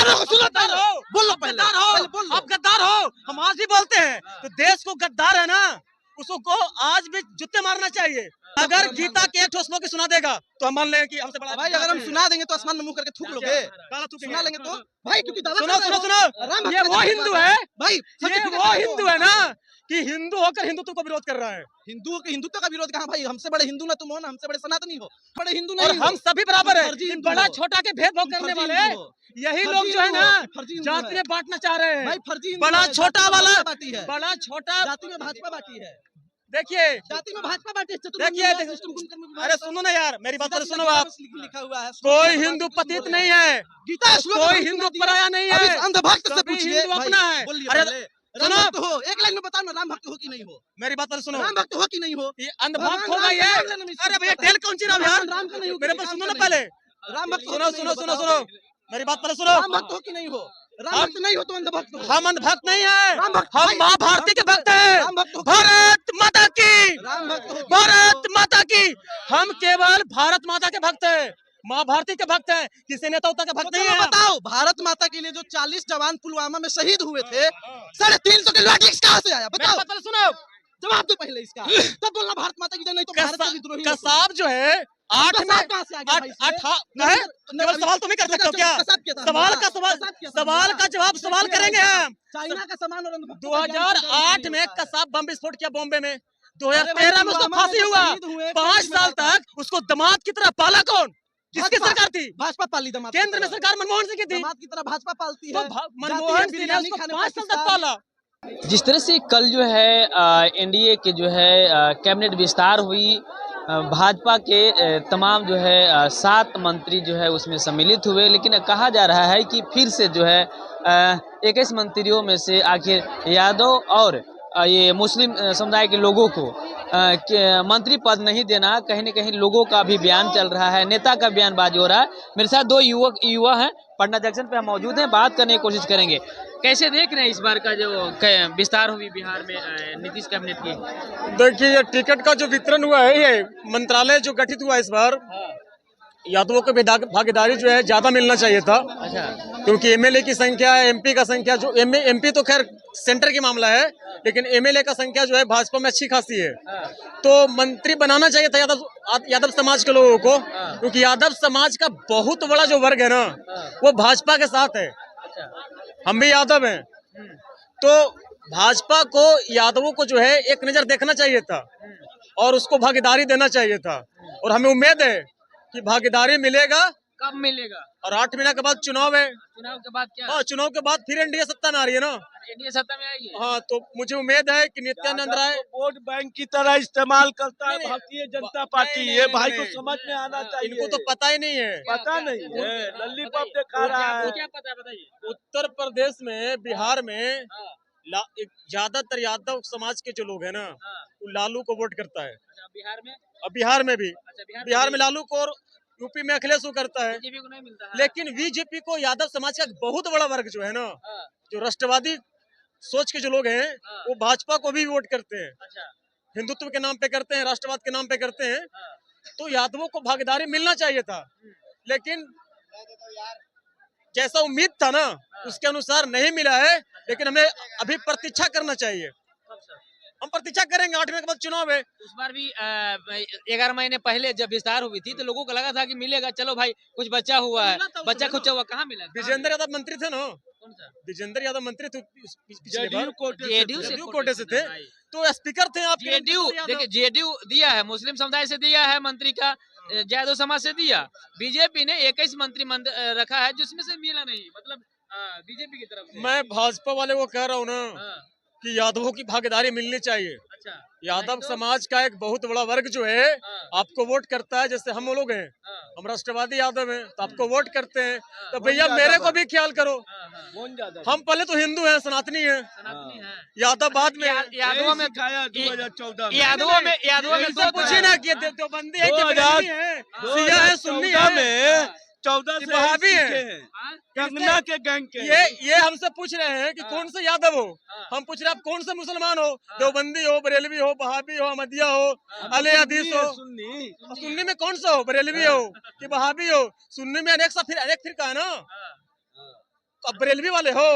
गद्दार हो, बोलो आप पहले, गद्दार हो, पहले बोल लो। आप गद्दार हो। हम आज भी बोलते हैं तो देश को गद्दार है ना, उसको आज भी जूते मारना चाहिए। अगर गीता के एक ठो श्लोक सुना देगा तो हम मान लेंगे कि हमसे बड़ा भाई अगर हम सुना देंगे तो आसमान में मुंह करके थूक लोगे। सुना लेंगे तो भाई क्योंकि दावा सुनो कर रहे सुनो हो। सुनो, राम ये भक्त वो का हिंदू बात है, भाई, ये certificate वो दो। हिंदू है ना कि हिंदू होकर हिंदुत्व को विरोध कर रहा है। हिंदुओं के हिंदुत्व का विरोध कहाँ भाई? हमसे बड़े हिंदू ना तुम हो ना हमसे बड़े सनातनी हो, बड़े हिंदू और नहीं हम हो। सभी बराबर है। फर्जी इन हिंदू बड़ा हो। छोटा के भेदभाव तुम करने फर्जी वाले हिंदू हो। यही फर्जी लोग जो है हिंदू ना हो, फर्जी हिंदू जात है। में बांटना चाह रहे हैं। भाई फर्जी हिंदू बड़ा है, छोटा जाति में वाला, भाजपा बाटी है। बड़ा छोटा, जाति में भाजपा बाटी है। देखिए जाति में भाजपा बाटी है। देखिए अरे सुनो ना यार, मेरी बात तो सुनो आप। लिखा हुआ है कोई हिंदू पतित नहीं है, गीता श्लोक कोई हम हिंदू सुना दिए। पराया नहीं अब है, इस अंधभक्त से सभी पूछिए हिंदू भाई, अपना है। बोलिए अरे पहले, राम सुनो, भक्त हो, एक लाइन में बताओ ना, राम भक्त हो कि नहीं हो? मेरी बात तो सुनो, राम भक्त हो कि नहीं हो? ये अंधभक्त भगवान होगा राम ये। का नाम लेने में इसको अरे भैया दिक्कत है। टेल कौन सी राम यार, भगवान राम का नहीं हो, मेरे किसी पास काम सुनो का ना नहीं पहले, हो। राम भक्त हो सुनो कि नहीं सुनो हो, सुनो बताओ। सुनो, मेरी बात पहले सुनो। राम भक्त हो कि नहीं हो? राम भक्त नहीं हो तो अंधभक्त हो। हम अंधभक्त नहीं है, राम भक्त हम भाई, माँ भारती के भक्त हैं। राम भक्त हो, भारत माता की, राम भक्त हो, भारत माता की। हम केवल भारत माता के भक्त हैं, माँ भारती के भक्त हैं, किसी नेता उता के भक्त नहीं है। बताओ, भारत माता के लिए जो 40 जवान पुलवामा में शहीद हुए थे, 350 के लॉजिक्स कहाँ से आया? मेरी बताओ, बात पहले सुनो। जवाब दो पहले इसका, तब बोलना भारत माता की जय, नहीं तो भारत का विद्रोही हो तुम। कसाब जो है आठ में कसाब कहाँ से आ गया भाई इसमें? केवल सवाल तुम ही कर सकते हो क्या? कसाब क्या था? सवाल का कसाब क्या था? सवाल का जवाब सवाल करेंगे हम। चाइना का सामान और अंधभक्तों का ज्ञान 2008 में होता है। कसाब बम विस्फोट किया बॉम्बे में, अरे 2013 में भाई, उसको पुलवामा फांसी में हुआ। शहीद हुए, 5 साल तक उसको दामाद की तरह पाला कौन? किसकी भाजपा। सरकार थी? भाजपा पाली दामाद की केंद्र में तरह। सरकार मनमोहन सिंह की थी, दामाद की तरह भाजपा पालती तो है। मनमोहन सिंह ने उसको 5 साल तक पाला। जिस तरह से कल जो है एनडीए के जो है कैबिनेट विस्तार हुई, भाजपा के तमाम जो है 7 मंत्री जो है उसमें सम्मिलित हुए, लेकिन कहा जा रहा है कि फिर से जो है 21 मंत्रियों में से आखिर यादव और ये मुस्लिम समुदाय के लोगों को मंत्री पद नहीं देना, कहीं न कहीं लोगों का भी बयान चल रहा है, नेता का बयानबाजी हो रहा है। मेरे साथ 2 युवा हैं, पटना जंक्शन पे हम मौजूद हैं, बात करने की कोशिश करेंगे। कैसे देख रहे हैं इस बार का जो विस्तार हुई बिहार में नीतीश कैबिनेट की? देखिए ये टिकट का जो वितरण हुआ है, ये मंत्रालय जो गठित हुआ इस बार, यादवों को भागीदारी जो है ज्यादा मिलना चाहिए था। अच्छा, क्योंकि एमएलए की संख्या, एमपी का संख्या, जो एमपी तो खैर सेंटर की मामला है, लेकिन एमएलए का संख्या जो है भाजपा में अच्छी खासी है। तो मंत्री बनाना चाहिए था यादव समाज के लोगों को, क्योंकि यादव समाज का बहुत बड़ा जो वर्ग है ना, वो भाजपा के साथ है। हम भी यादव हैं, तो भाजपा को यादवों को जो है एक नजर देखना चाहिए था और उसको भागीदारी देना चाहिए था। और हमें उम्मीद है कि भागीदारी मिलेगा। कब मिलेगा? और 8 महीने के बाद चुनाव है। चुनाव के बाद क्या? हाँ, चुनाव के बाद फिर एनडीए सत्ता में आ रही है ना। एनडीए सत्ता में आएगी? हाँ, तो मुझे उम्मीद है कि नित्यानंद राय वोट बैंक की तरह इस्तेमाल करता है नहीं, भारतीय जनता नहीं, पार्टी। नहीं, ये नहीं, भाई नहीं, को समझ में आना चाहिए। इनको तो पता ही नहीं है। पता नहीं है, लल्लीपॉप दिखा रहा है। क्या पता है बताइए? उत्तर प्रदेश में, बिहार में ज्यादातर यादव समाज के जो लोग हैं ना, वो लालू को वोट करता है। अच्छा, बिहार में? और बिहार में भी, अच्छा, बिहार में लालू को और यूपी में अखिलेश को करता है। बीजेपी को नहीं मिलता है। लेकिन बीजेपी को यादव समाज का एक बहुत बड़ा वर्ग जो है ना, जो राष्ट्रवादी सोच के जो लोग हैं, वो भाजपा को भी वोट करते हैं। अच्छा, हिंदुत्व के नाम पे करते हैं, राष्ट्रवाद के नाम पे करते हैं। तो यादवों को भागीदारी मिलना चाहिए था, लेकिन जैसा उम्मीद था ना उसके अनुसार नहीं मिला है। लेकिन हमें अभी प्रतीक्षा करना चाहिए। हम प्रतीक्षा करेंगे, 8 महीने के बाद चुनाव है। उस बार भी 11 महीने पहले जब विस्तार हुई थी तो लोगों को लगा था कि मिलेगा, चलो भाई कुछ बचा हुआ है, बच्चा खुचा हुआ, कहाँ मिला? विजेंद्र यादव मंत्री थे ना, कौन सा? विजेंद्र यादव मंत्री थे पिछले बार, जेडीयू कोटे से थे, तो स्पीकर थे आप। जेडीयू, देखिए जेडीयू दिया है, मुस्लिम समुदाय से दिया है मंत्री का, यादव समाज से दिया। बीजेपी ने 21 मंत्री रखा है जिसमें से मिला नहीं, मतलब बीजेपी की तरफ से। मैं भाजपा वाले को कह रहा हूँ ना हाँ, कि यादवों की भागीदारी मिलनी चाहिए। अच्छा, यादव तो- समाज का एक बहुत बड़ा वर्ग जो है हाँ, आपको वोट करता है। जैसे हम लोग हैं, हाँ, हम राष्ट्रवादी यादव हैं, तो आपको वोट करते हैं। तो हाँ, भैया मेरे को भी ख्याल करो। हाँ, हाँ, कौन ज्यादा? हम पहले तो हिंदू हैं, सनातनी हैं, सनातनी है। यादव बाद में हैं। यादवों में 2014 में, यादवों में इनसे दो पूछिए ना कि ये देवबंदी है कि बरेलवी है, शिया है, सुन्नी 2014 है, में 14 कि से वहाबी है। सीखे हैं। हाँ, कंगना के गैंग के ये हमसे पूछ रहे हैं कि कौन से यादव हो। हम पूछ रहे हैं आप कौन से मुसलमान हो, देवबंदी हो, बरेलवी हो, वहाबी हो, अहमदिया हो, अले हदीस हो। सुन्नी सुन्नी में कौन सा हो, बरेलवी हो कि वहाबी हो? सुन्नी में अनेक फिरका है ना। अब बरेलवी वाले हो,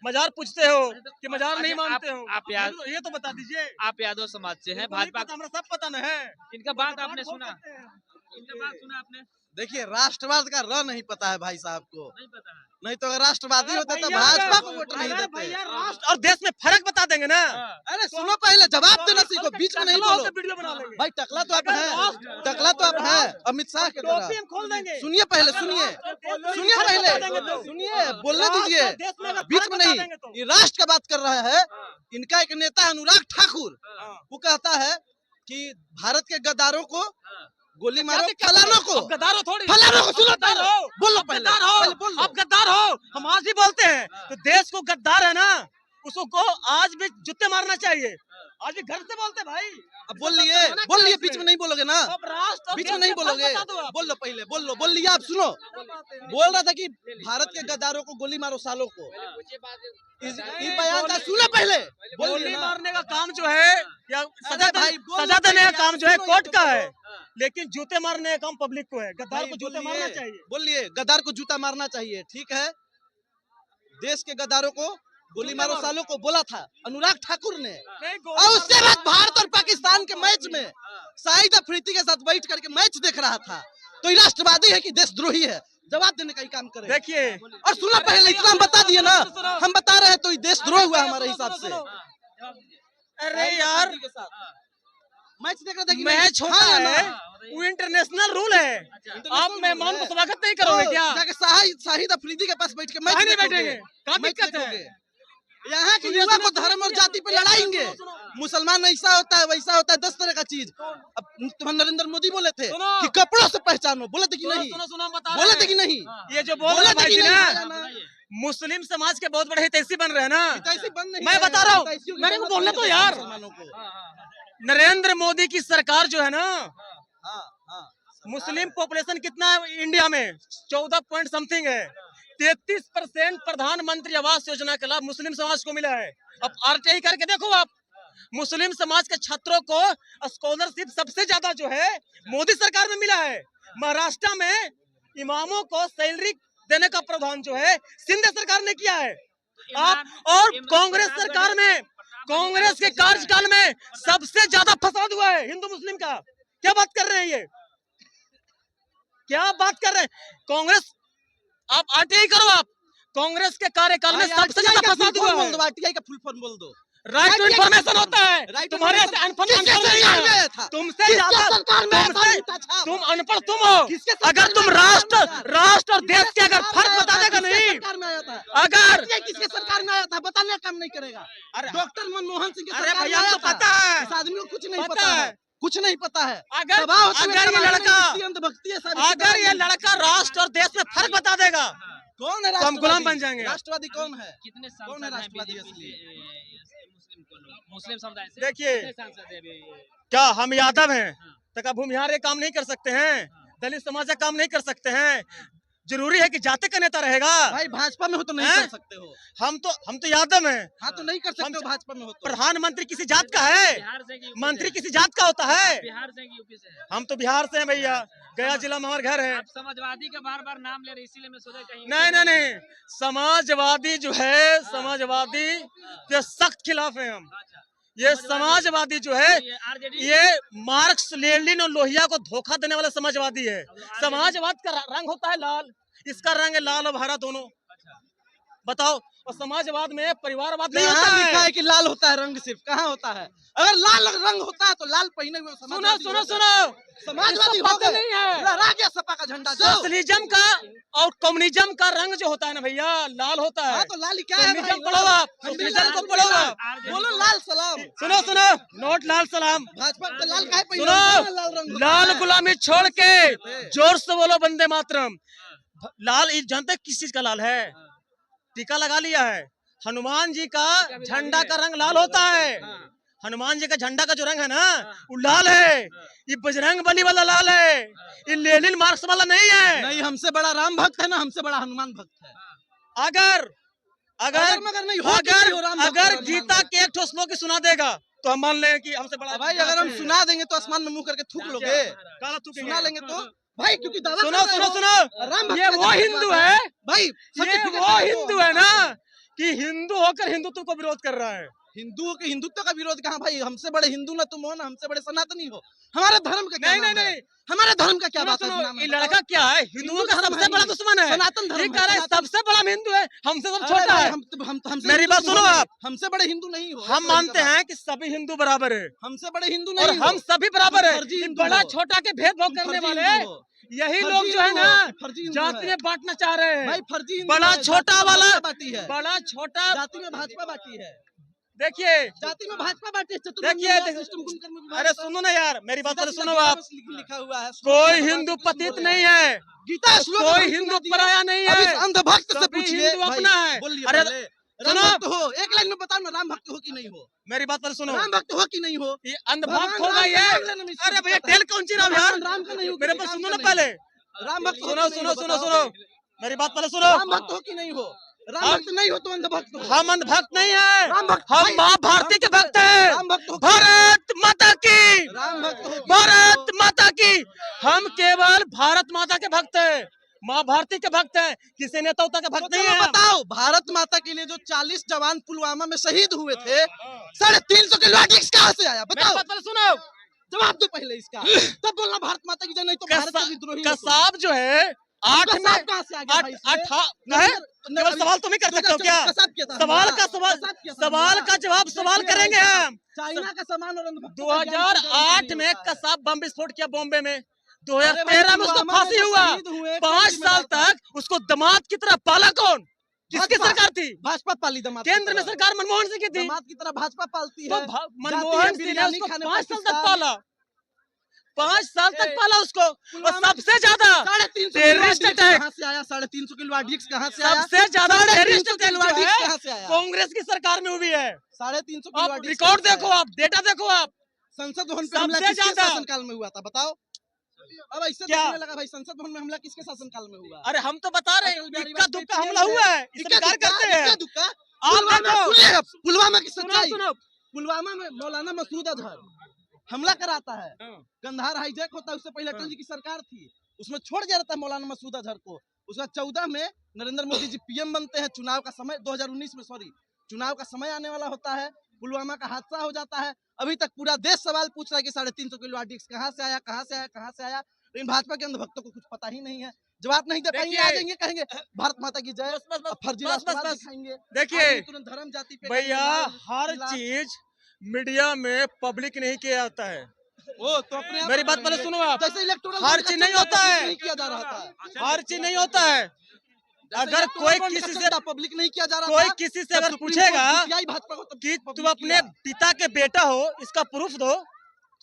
मजार पूछते हो कि मजार नहीं मानते हो, आप याद ये तो बता दीजिए। आप यादव समाज से हैं, भाजपा हमें सब पता न है। इनका बात आपने सुना, इनका बात सुना आपने? देखिए राष्ट्रवाद का र नहीं पता है भाई साहब को, नहीं पता है। नहीं तो अगर राष्ट्रवादी होते तो भैया, भाजपा को वोट नहीं अगर देते। भैया राष्ट्र और देश में फर्क बता देंगे ना। अरे सुनो पहले जवाब देना सीखो, बीच में नहीं बोलो। वीडियो बना लेंगे भाई टकला तो आप हैं, टकला तो आप हैं अमित शाह के टोपी तरह। हम खोल देंगे। सुनिए पहले, सुनिए पहले, सुनिए बोलने दीजिए, बीच में नहीं। ये राष्ट्र का बात कर रहा है। इनका एक नेता अनुराग ठाकुर, वो कहता है कि भारत के गद्दारों को गोली मारो, फलानों को गद्दार थोड़ी, फलानों को सुनो गद्दार पहले, हो, बोलो आप पहले, गद्दार हो, पहले बोल लो। आप गद्दार हो, हम आज भी बोलते हैं। तो देश को गद्दार है ना, उसको आज भी जूते मारना चाहिए। आज भी घर से बोलते हैं भाई। अब बोल लिए, बीच में नहीं बोलोगे ना, अब राष्ट्र और बीच देश में नहीं फर्क बोलोगे। बता दो आप। बोल लो पहले, बोल लिया आप सुनो। बोल रहा था कि भारत के गद्दारों को गोली मारो, सालों को। इस बयान का सुनो पहले, गोली मारने का काम जो है या सजा भाई, बोल सजा देने का भाई, काम जो है सुनो, कोर्ट ये का तो है, बोलो। लेकिन जूते मारने का काम पब्लिक को है। गद्दार को जूते मारना चाहिए। बोलिए गद्दार को जूता मारना चाहिए, ठीक है। देश के गद्दारों को गोली मारो, सालों को बोला था अनुराग ठाकुर ने। और उसके बाद भारत और पाकिस्तान के मैच में शाहिद अफरीदी के साथ बैठ करके मैच देख रहा था। तो ये राष्ट्रवादी है कि देशद्रोही है? जवाब देने का ही काम करे। देखिए, और सुना पहले, इतना हम बता दिए ना, हम बता रहे हैं तो ये देशद्रोह हुआ हमारे हिसाब से। अरे यार, मैच देख रहा था कि मैच नहीं? होता हाँ या है, ना? वो इंटरनेशनल रूल है। आप मेहमान को स्वागत नहीं करोगे तो क्या? जाके शाहिद अफरीदी के पास बैठ के मैच काहे नहीं देखोगे? बैठेंगे? क्या मैच दिक्कत है? देखोगे? यहाँ के युवा को धर्म और जाति पे लड़ाएंगे। मुसलमान ऐसा होता है, वैसा होता है, 10 तरह का चीज। अब तुम्हारे नरेंद्र मोदी बोले थे सुनो। कि कपड़ों से पहचानो, बोले थे कि नहीं? सुनो बता बोले रहे थे कि हैं। नहीं? ये जो बोल रहे बोले हैं थे भाई कि जी नहीं? ना, मुस्लिम समाज के बहुत बड़े हितैषी बन रहे हैं ना। हितैषी बन नहीं मैं रहे बता हैं, रहा हूँ, हितैषियों की मेरे को जरूरत बोलने नहीं तो है यार। मुसलमानों को। नरेंद्र मोदी की सरकार जो है ना, हाँ, मुस्लिम पॉपुलेशन कितना है इंडिया में? 14 पॉइंट समथिंग है। 33% प्रधानमंत्री आवास योजना का लाभ मुस्लिम समाज को मिला है। अब आरटीआई करके देखो आप, मुस्लिम समाज के छात्रों को स्कॉलरशिप सबसे ज्यादा जो है मोदी सरकार में मिला है। महाराष्ट्र में इमामों को सैलरी देने का प्रावधान जो है शिंदे सरकार ने किया है। आप और कांग्रेस सरकार में, कांग्रेस के कार्यकाल में सबसे ज्यादा फसाद हुआ है हिंदू मुस्लिम का। क्या बात कर रहे हैं ये? क्या बात कर रहे हैं? कांग्रेस, आप आरटीआई करो। आप कांग्रेस के कार्यकाल में सबसे ज्यादा फसाद हुआ है। आरटीआई का फुल फॉर्म बोल दो। राइट टू इन्फॉर्मेशन होता है। Right to तुम्हारे information- अनपढ़ किसके अनपढ़ नहीं सरकार में आया है। था? तुमसे किसके ज्यादा सरकार में आया था तुमसे अंगूठा छाप? तुम अनपढ़ तुम हो। किसके सरकार अगर तुम में आया था? राष्ट्र और देश के अगर फर्क बता देगा किसके नहीं, सरकार में आया था? अगर आरटीआई किसके सरकार में आया था? बताने का काम नहीं करेगा। डॉक्टर मनमोहन सिंह के अरे सरकार में भैया, आया तो था। पता है। इस आदमी को कुछ नहीं पता पता है। है, कुछ नहीं पता है। अगर दबाव होते हुए अगर ये समाज में लड़का इतनी अंधभक्ति है सारी। अगर ये लड़का राष्ट्र और देश में फर्क बता देगा, कौन है तो हम गुलाम राष्ट्रवादी? बन जाएंगे। राष्ट्रवादी कौन है? कितने कौन है सांसद हैं राष्ट्रवादी बीजेपी असली? मुस्लिम को लोग, मुस्लिम समुदाय से? देखिए, कितने सांसद हैं अभी? क्या हम यादव हैं तो क्या भूमिहार ये काम नहीं कर सकते हैं? दलित समाज का काम नहीं कर सकते हैं? जरूरी है कि जाति का नेता रहेगा? भाई भाजपा में हो तो नहीं हैं? कर सकते हो। हम तो यादव हैं। हाँ तो नहीं कर सकते हो भाजपा में हो तो। प्रधानमंत्री किसी जात का है? बिहार से कि यूपी मंत्री से? किसी जात का होता है? बिहार से कि यूपी से है? हम तो बिहार से हैं भैया, गया जिला में हमारा घर है। आप समाजवादी का बार बार नाम ले रहे, इसीलिए मैं सोचा कहीं नहीं, समाजवादी जो है, समाजवादी के सख्त खिलाफ है हम। ये समाजवादी जो है, आरजेडी ये मार्क्स, लेनिन और लोहिया को धोखा देने वाला समाजवादी है। समाजवाद का रंग होता है लाल, इसका रंग है लाल और हरा दोनों। बताओ, और समाजवाद में परिवारवाद नहीं होता यहाँ लिखा है। है कि लाल होता है रंग, सिर्फ कहाँ होता है? अगर लाल रंग होता है तो लाल पहने हुए सुनो समाजवादी सुनो हो गए। सुनो, समाजवादी इसको हो पता गए। नहीं है। लहरा गया सपा का झंडा। जाओ। सोशलिज्म का और कम्युनिज्म का रंग जो होता है ना भैया, लाल होता है। हाँ तो लाल क्या है? कम्युनिज्म पढ़ो आप, सोशलिज्म को पढ़ो आप। बोलो लाल सलाम। सुनो, नोट लाल सलाम। भाजपा तो लाल का है पहले। सुनो, लाल रंग होता लाल है। गुलामी छोड़ के जोर से बोलो वंदे मातरम। लाल, ये जानते हैं किस चीज का लाल है? टीका लगा लिया है। हनुमान जी का झंडा का रंग लाल होता है। हनुमान जी का झंडा का जो रंग है ना, वो लाल है। ये बजरंग बली वाला लाल है, ये लेनिन मार्क्स वाला नहीं है। नहीं, हमसे बड़ा राम भक्त है ना, हमसे बड़ा हनुमान भक्त है। अगर अगर मगर नहीं हो किसी हो राम भक्त अगर और गीता हनुमान के एक ठो श्लोक सुना देगा तो हम मान लें कि हमसे बड़ा। भाई अगर हम सुना देंगे तो आसमान में मुंह करके थूक लोगे? काला तू सुना लेंगे तो भाई क्योंकि दावा सुनो कर रहे सुनो हो। सुनो, राम भक्त ये का वो जन्म हिंदू हुआ है, भाई ये certificate वो दिखाओ। हिंदू है ना कि हिंदू होकर हिंदुत्व को विरोध कर रहा है। हिंदुओं के हिंदुत्व का विरोध कहाँ भाई? हमसे बड़े हिंदू ना तुम हो ना हमसे बड़े सनातनी हो। हमारे धर्म का क्या नहीं नाम नहीं है? नहीं, हमारे धर्म का क्या सुनो बात है? सुनो, नाम है ये बताओ। लड़का क्या है, हिंदुओं का धर्म सबसे है बड़ा ये। दुश्मन है। सनातन धर्म ये है, कह रहा है सनातन- सबसे बड़ा हिंदू है, हमसे सब अरे छोटा भाई, है। हमसे मेरी हिंदू बात तुम सुनो हो नहीं। आप। हमसे बड़े हिंदू नहीं हो। हम मानते हैं कि सभी हिंदू बराबर है हमसे बड़े हिंदू और नहीं हो। हम सभी बराबर तुम है। फर्जी इन हिंदू बड़ा हो। छोटा के भेदभाव तुम करने फर्जी वाले हिंदू हो। यही फर्जी लोग जो है हिंदू ना हो, फर्जी हिंदू जाति है। में बांटना चाह रहे हैं। भाई फर्जी हिंदू बड़ा है, छोटा जाति में वाला, भाजपा बाटी है। बड़ा छोटा, जाति में भाजपा बाटी है। देखिए जाति में भाजपा बाटी है। देखिए, अरे सुनो ना यार, मेरी बात पहले सुनो आप। लिखा हुआ है कोई हिंदू पतित नहीं है, गीता श्लोक कोई हम हिंदू सुना दिए। पराया नहीं अब इस है, अंधभक्त से सभी पूछिए हिंदू भाई, अपना है। बोलिए अरे पहले, सुनो, राम भक्त हो, एक लाइन में बताओ ना, राम भक्त हो कि नहीं हो? मेरी बात पहले सुनो। राम भक्त हो कि नहीं हो? ये अंधभक्त भगवान होगा राम ये। का नाम लेने में इसको अरे भैया दिक्कत है। टेल कौन सी राम यार, भगवान राम का नहीं हो, मेरे किसी पास काम सुनो का ना नहीं पहले। हो। राम भक्त हो सुनो कि नहीं सुनो हो, सुनो बताओ। सुनो, मेरी बात पहले सुनो। राम भक्त हो कि नहीं हो? राम हम- भक्त नहीं हो तो अंधभक्त हो। हम अंधभक्त नहीं है, राम भक्त हम भाई, माँ भारती के भक्त हैं। राम भक्त हो। भारत माता की, राम भक्त हो कि नहीं भारत हो? माता की। हम केवल भारत माता के भक्त हैं, माँ भारती के भक्त हैं, किसी नेता उता के भक्त तो नहीं चलो है। बताओ, भारत माता के लिए जो 40 जवान पुलवामा में शहीद हुए थे, 350 किलो ड्रग्स कहाँ से आया? मेरी बताओ, बात पहले सुनो। जवाब दो पहले इसका, तब बोलना भारत माता की जय, नहीं तो भारत के विद्रोही हो तुम। कसाब जो है आठ में कसाब कहाँ से आ गया भाई इसमें? केवल सवाल तुम ही कर सकते हो क्या? कसाब क्या था? सवाल का कसाब क्या था? सवाल का जवाब सवाल देखिए करेंगे भाई, हम। चाइना का सामान और अंधभक्तों का ज्ञान किसी को 2008 नहीं में होता है। कसाब बम विस्फोट किया बॉम्बे में, अरे भाई, 2013 में उसको पुलवामा फांसी में जो हुआ। शहीद हुए, 5 कौन साल जिम्मेदार था? तक उसको दामाद की तरह पाला कौन? किसकी भाजपा। सरकार थी? भाजपा पाली दामाद की केंद्र में तरह। सरकार मनमोहन सिंह की थी। दामाद की तरह भाजपा पालती तो है। मनमोहन सिंह ने बिरयानी उसको खाने 5 साल तक पाकिस्तान। पाला, 5 साल तक पाला उसको। और पुलवामा सबसे ज्यादा 350 टेररिस्ट किलो अटैक, कहाँ से आया? 350 किलो आरडीएक्स कहाँ से आया? सबसे ज्यादा 350 टेररिस्ट अटैक किलो जो आरडीएक्स है कहाँ से आया? कांग्रेस की सरकार में हुई है। 350 किलो आप आरडीएक्स रिकॉर्ड कहाँ से देखो, आया? आप डेटा देखो आप। संसद भवन पे हमला सबसे किसके ज्यादा। शासनकाल में हुआ था बताओ? अब ऐसे क्या? देखने लगा भाई, संसद भवन में हमला किसके शासनकाल में हुआ? अरे हम तो बता रहे हैं, अटल बिहारी इक्का वाजपेयी दुक्का PM हमला थे। हुआ है, इस इक्का इनकार दुक्का, करते हैं। इक्का दुक्का। आप पुलवामा देखो। सुन ले, पुलवामा की सुनो सच्चाई। सुनो, पुलवामा में मौलाना मसूद अजहर हमला कराता है, कंधार हाईजैक होता है, उससे पहले अटल जी की सरकार थी, उसमें छोड़ दिया जाता है मौलाना मसूद अजहर को। उसके बाद 14 में नरेंद्र मोदी जी पीएम बनते हैं, चुनाव का समय 2019 में, सॉरी, चुनाव का समय आने वाला होता है, पुलवामा का हादसा हो जाता है। अभी तक पूरा देश सवाल पूछ रहा है कि 350 किलो आरडीएक्स कहाँ से आया, कहाँ से आया, कहाँ से आया? लेकिन भाजपा के अंधभक्तों को कुछ पता ही नहीं है, जवाब नहीं दे पाएंगे। आ जाएंगे, कहेंगे भारत माता की जय, फर्जी राष्ट्रवाद दिखाएंगे। देखिए तुरंत धर्म जाति पे भैया, जाएंगे, हर लाल, चीज मीडिया में पब्लिक नहीं किया जाता है। वो तो अपने आप मेरी बात करेंगे। पहले सुनो आप। जैसे इलेक्टोरल हर बॉन्ड का चीज नहीं चर्चा होता है। नहीं किया जा रहा था। हर चीज नहीं होता है। अगर कोई किसी से पब्लिक नहीं किया जा रहा कोई था, किसी से जब अगर सुप्रीम पूछेगा कोर्ट जीतीआई भाजपा को, तब कि public तुम अपने किया। पिता के बेटा हो, इसका प्रूफ दो, तो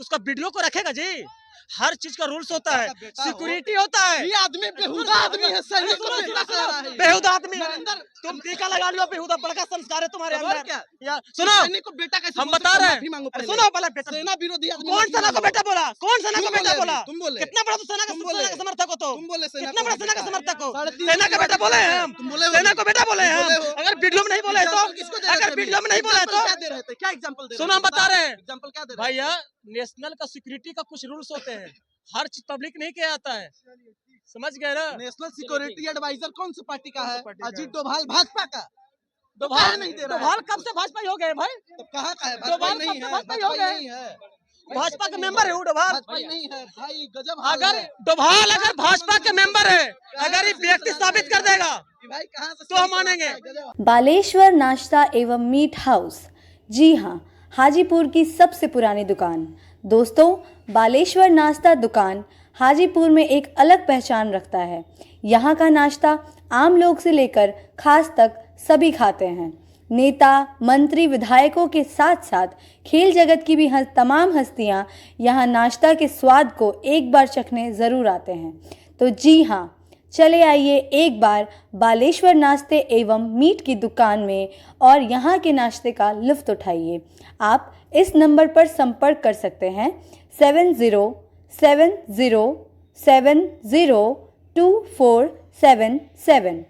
उसका वीडियो को रखेगा जी। हर चीज का रूल्स होता है, बेटा हो। सिक्योरिटी होता है। ये आदमी बेहुदा आदमी है, सैनिक को बेटा कह रहा है। बेहुदा आदमी है। नरेंद्र, तुम टीका लगा लियो, बेहुदा बड़का संस्कार है तुम्हारे और अंदर। क्या? या सुनो, सैनिक को बेटा कैसे हम बोल बता सकते हो? रहे माफी मांगो हैं। अरे पहले। सुनो पहले बेटा, सेना विरोधी आदमी कौन माफी सेना को मांगो। बेटा बोला? कौन सेना तुम को बेटा बोले बोला? तुम बोले। कितना बड़ा तो सेना तुम बोले। का समर्थक हो? तुम बोले सेना कितना को बड़ा सेना का बेटा। समर्थक हो? 350 सेना का बेटा बोले हैं हम। तुम बोले हो। सेना को बेटा बोले हैं तुम बोले हम। हो। अगर वीडियो में नहीं बोले तो, एग्जाम्पल किसको दे रहे थे अगर अभी? वीडियो में नहीं बोले एग्जाम्पल तो, क्या दे रहे थे? क्या एग्जाम्पल दे रहे थे? सुनो हम बता रहे हैं। एग्जाम्पल क्या दे रहे थे? भैया, नेशनल का सिक्योरिटी का कुछ रूल्स होते हैं, हर चीज पब्लिक नहीं किया जाता है, समझ गए ना? नेशनल सिक्योरिटी एडवाइजर कौन सी पार्टी का है? पार्टी का है? अजीत डोभाल भाजपा का। डोभाल नहीं दे रहा है। डोभाल कब से भाजपा ही हो गए भाई? तब कहाँ का है? डोभाल भाजपा कब नहीं से है, भाजपा ही भाजपा हो गए? नहीं है, भाजपा के मेंबर है वो डोभाल। भाजपा नहीं है भाई, गजब हाल अगर है। डोभाल अगर भाजपा के मेंबर है, अगर ये व्यक्ति साबित कर देगा कि भाई कहाँ से तो हम मानेंगे। गजब। बालेश्वर नाश्ता एवं मीट हाउस, जी हाँ, हाजीपुर की सबसे पुरानी दुकान। दोस्तों, बालेश्वर नाश्ता दुकान हाजीपुर में एक अलग पहचान रखता है। यहाँ का नाश्ता आम लोग से लेकर खास तक सभी खाते हैं। नेता, मंत्री, विधायकों के साथ साथ खेल जगत की भी तमाम हस्तियाँ यहाँ नाश्ता के स्वाद को एक बार चखने ज़रूर आते हैं। तो जी हाँ, चले आइए एक बार बालेश्वर नाश्ते एवं मीट की दुकान में और यहाँ के नाश्ते का लुत्फ़ उठाइए। आप इस नंबर पर संपर्क कर सकते हैं 7070702477।